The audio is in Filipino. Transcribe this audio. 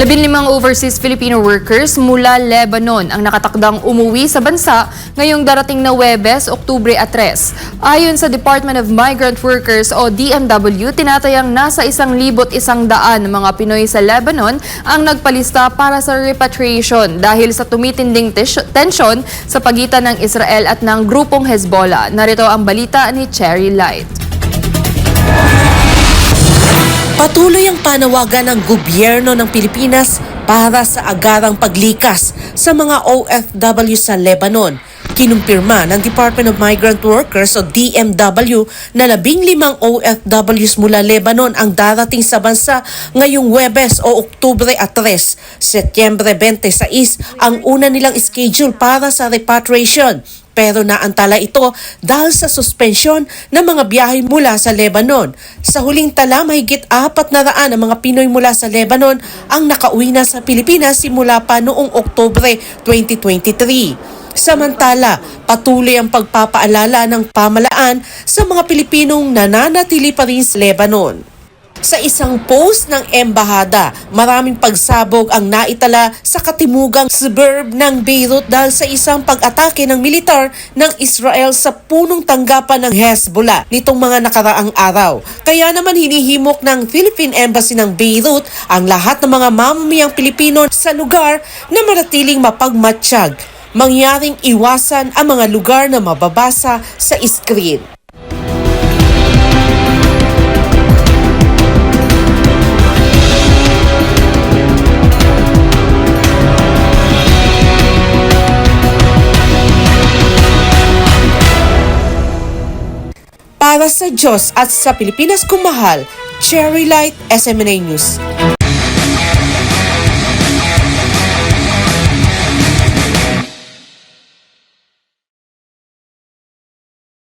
15 overseas Filipino workers mula Lebanon ang nakatakdang umuwi sa bansa ngayong darating na Huwebes, Oktubre 3. Ayon sa Department of Migrant Workers o DMW, tinatayang nasa 1,100 mga Pinoy sa Lebanon ang nagpalista para sa repatriation dahil sa tumitinding tensyon sa pagitan ng Israel at ng grupong Hezbollah. Narito ang balita ni Cherry Light. Patuloy ang panawagan ng gobyerno ng Pilipinas para sa agarang paglikas sa mga OFW sa Lebanon. Kinumpirma ng Department of Migrant Workers o DMW na 15 OFWs mula Lebanon ang darating sa bansa ngayong Huwebes o Oktubre 3. Setyembre 26 ang una nilang schedule para sa repatriation. Pero naantala ito dahil sa suspensyon ng mga biyahe mula sa Lebanon. Sa huling tala, mahigit 400 ang mga Pinoy mula sa Lebanon ang nakauwi na sa Pilipinas simula pa noong Oktubre 2023. Samantala, patuloy ang pagpapaalala ng pamalaan sa mga Pilipinong nananatili pa rin sa Lebanon. Sa isang post ng embahada, maraming pagsabog ang naitala sa katimugang suburb ng Beirut dahil sa isang pag-atake ng militar ng Israel sa punong tanggapan ng Hezbollah nitong mga nakaraang araw. Kaya naman hinihimok ng Philippine Embassy ng Beirut ang lahat ng mga mamamayang Pilipino sa lugar na manatiling mapagmatsyag. Mangyaring iwasan ang mga lugar na mababasa sa screen. Para sa Diyos at sa Pilipinas kung mahal, Cherry Light, SMNA News.